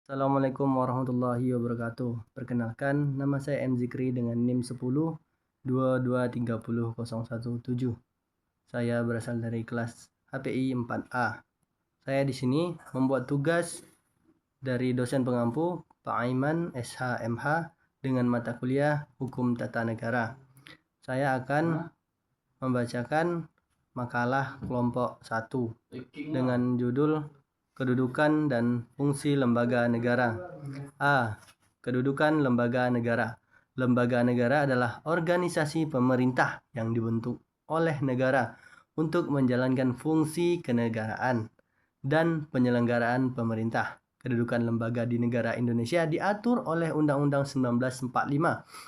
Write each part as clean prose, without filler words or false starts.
Assalamualaikum warahmatullahi wabarakatuh. Perkenalkan, nama saya M. Zikri dengan NIM 10 2230 017. Saya berasal dari kelas HPI 4A. Saya di sini membuat tugas dari dosen pengampu Pak Aiman SH.MH dengan mata kuliah Hukum Tata Negara. Saya akan membacakan makalah kelompok 1 dengan judul Kedudukan dan Fungsi Lembaga Negara. A. Kedudukan lembaga negara. Lembaga negara adalah organisasi pemerintah yang dibentuk oleh negara untuk menjalankan fungsi kenegaraan dan penyelenggaraan pemerintah. Kedudukan lembaga di negara Indonesia diatur oleh Undang-Undang 1945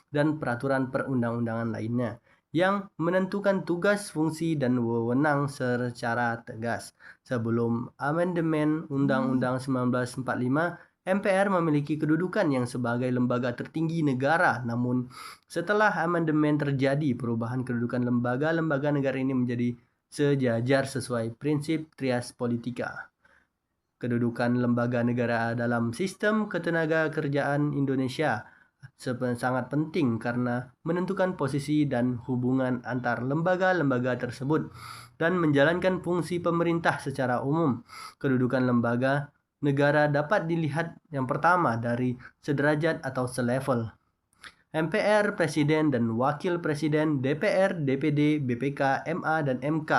dan peraturan perundang-undangan lainnya yang menentukan tugas, fungsi, dan wewenang secara tegas. Sebelum amandemen Undang-Undang 1945, MPR memiliki kedudukan yang sebagai lembaga tertinggi negara. Namun, setelah amandemen terjadi perubahan kedudukan lembaga-lembaga negara ini menjadi sejajar sesuai prinsip trias politika. Kedudukan lembaga negara dalam sistem ketenagakerjaan Indonesia sangat penting karena menentukan posisi dan hubungan antar lembaga-lembaga tersebut dan menjalankan fungsi pemerintah secara umum. Kedudukan lembaga negara dapat dilihat yang pertama dari sederajat atau selevel. MPR, Presiden dan Wakil Presiden, DPR, DPD, BPK, MA, dan MK,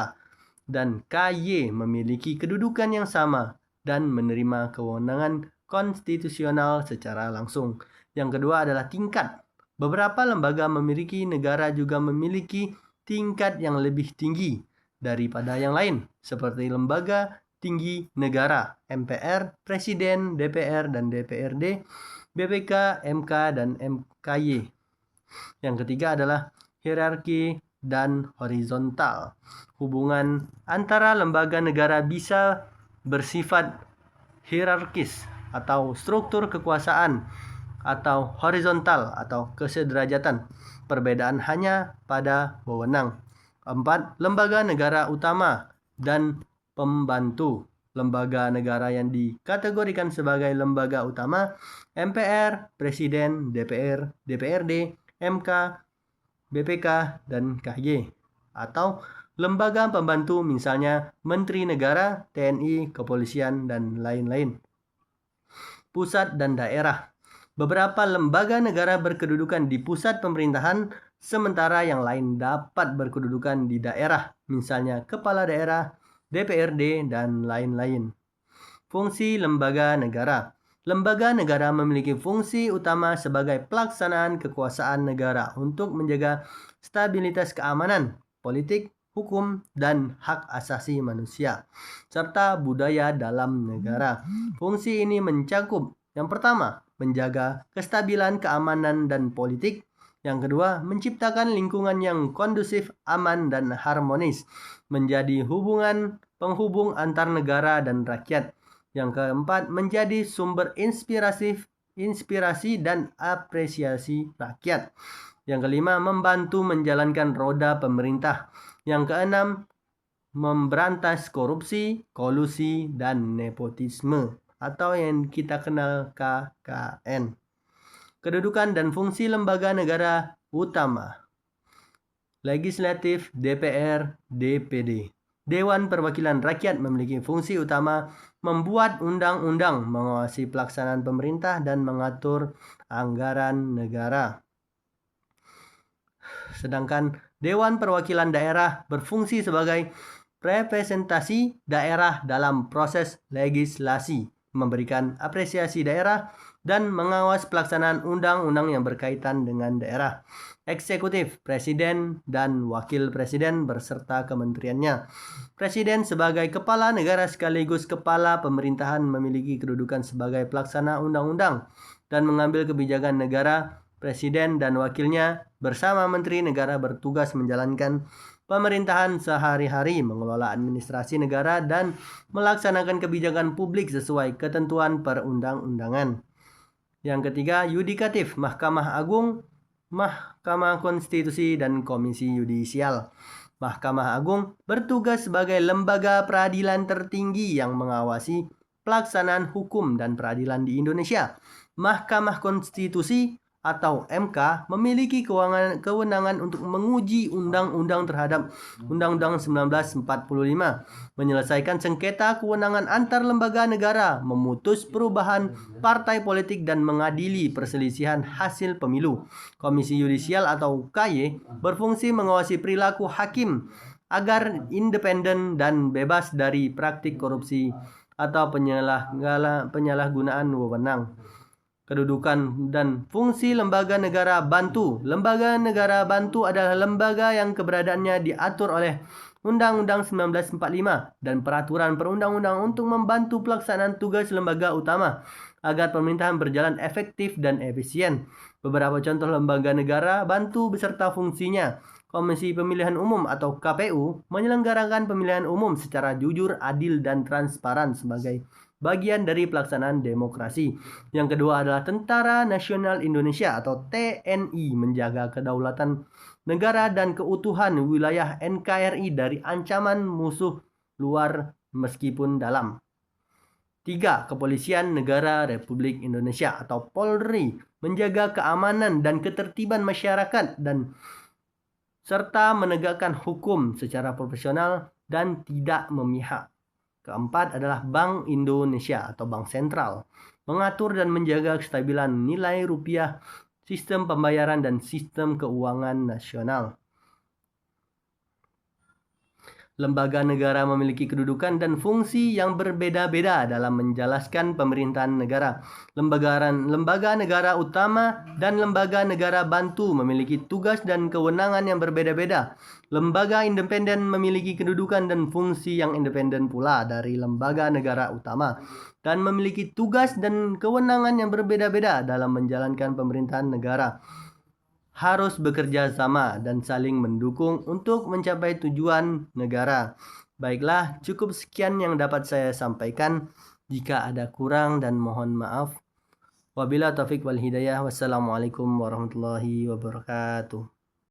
dan KY memiliki kedudukan yang sama dan menerima kewenangan konstitusional secara langsung. Yang kedua adalah tingkat. Beberapa lembaga memiliki negara juga memiliki tingkat yang lebih tinggi daripada yang lain, seperti lembaga tinggi negara, MPR, Presiden, DPR, dan DPRD, BPK, MK, dan MKY. Yang ketiga adalah hierarki dan horizontal. Hubungan antara lembaga negara bisa bersifat hierarkis atau struktur kekuasaan atau horizontal atau kesederajatan. Perbedaan hanya pada wewenang. 4. Lembaga negara utama dan pembantu. Lembaga negara yang dikategorikan sebagai lembaga utama: MPR, Presiden, DPR, DPRD, MK, BPK, dan KY. Atau lembaga pembantu misalnya Menteri Negara, TNI, Kepolisian, dan lain-lain. Pusat dan daerah. Beberapa lembaga negara berkedudukan di pusat pemerintahan, sementara yang lain dapat berkedudukan di daerah, misalnya kepala daerah, DPRD, dan lain-lain. Fungsi lembaga negara. Lembaga negara memiliki fungsi utama sebagai pelaksanaan kekuasaan negara untuk menjaga stabilitas keamanan, politik, hukum, dan hak asasi manusia, serta budaya dalam negara. Fungsi ini mencakup: yang pertama, menjaga kestabilan keamanan dan politik. Yang kedua, menciptakan lingkungan yang kondusif, aman, dan harmonis, menjadi hubungan penghubung antar negara dan rakyat. Yang keempat, menjadi sumber inspirasi dan apresiasi rakyat. Yang kelima, membantu menjalankan roda pemerintah. Yang keenam, memberantas korupsi, kolusi, dan nepotisme, atau yang kita kenal KKN. Kedudukan dan fungsi lembaga negara utama. Legislatif, DPR, DPD. Dewan Perwakilan Rakyat memiliki fungsi utama membuat undang-undang, mengawasi pelaksanaan pemerintah, dan mengatur anggaran negara. Sedangkan Dewan Perwakilan Daerah berfungsi sebagai representasi daerah dalam proses legislasi, memberikan apresiasi daerah, dan mengawas pelaksanaan undang-undang yang berkaitan dengan daerah. Eksekutif, Presiden dan Wakil Presiden beserta kementeriannya. Presiden sebagai kepala negara sekaligus kepala pemerintahan memiliki kedudukan sebagai pelaksana undang-undang dan mengambil kebijakan negara. Presiden dan wakilnya bersama Menteri Negara bertugas menjalankan pemerintahan sehari-hari, mengelola administrasi negara, dan melaksanakan kebijakan publik sesuai ketentuan perundang-undangan. Yang ketiga, yudikatif, Mahkamah Agung, Mahkamah Konstitusi, dan Komisi Yudisial. Mahkamah Agung bertugas sebagai lembaga peradilan tertinggi yang mengawasi pelaksanaan hukum dan peradilan di Indonesia. Mahkamah Konstitusi atau MK memiliki kewenangan untuk menguji undang-undang terhadap Undang-Undang 1945, menyelesaikan sengketa kewenangan antar lembaga negara, memutus perubahan partai politik dan mengadili perselisihan hasil pemilu. Komisi Yudisial atau KY berfungsi mengawasi perilaku hakim agar independen dan bebas dari praktik korupsi atau penyalahgunaan wewenang. Kedudukan dan fungsi lembaga negara bantu. Lembaga negara bantu adalah lembaga yang keberadaannya diatur oleh Undang-Undang 1945 dan peraturan perundang-undang untuk membantu pelaksanaan tugas lembaga utama agar pemerintahan berjalan efektif dan efisien. Beberapa contoh lembaga negara bantu beserta fungsinya. Komisi Pemilihan Umum atau KPU menyelenggarakan pemilihan umum secara jujur, adil, dan transparan sebagai bagian dari pelaksanaan demokrasi. Yang kedua adalah Tentara Nasional Indonesia atau TNI menjaga kedaulatan negara dan keutuhan wilayah NKRI dari ancaman musuh luar meskipun dalam. 3. Kepolisian Negara Republik Indonesia atau Polri menjaga keamanan dan ketertiban masyarakat dan serta menegakkan hukum secara profesional dan tidak memihak. Keempat adalah Bank Indonesia atau Bank Sentral, mengatur dan menjaga kestabilan nilai rupiah, sistem pembayaran, dan sistem keuangan nasional. Lembaga negara memiliki kedudukan dan fungsi yang berbeda-beda dalam menjalankan pemerintahan negara. Lembaga negara utama dan lembaga negara bantu memiliki tugas dan kewenangan yang berbeda-beda. Lembaga independen memiliki kedudukan dan fungsi yang independen pula dari lembaga negara utama dan memiliki tugas dan kewenangan yang berbeda-beda dalam menjalankan pemerintahan negara. Harus bekerja sama dan saling mendukung untuk mencapai tujuan negara. Baiklah, cukup sekian yang dapat saya sampaikan. Jika ada kurang dan mohon maaf. Wabillahi taufiq wal hidayah. Wassalamualaikum warahmatullahi wabarakatuh.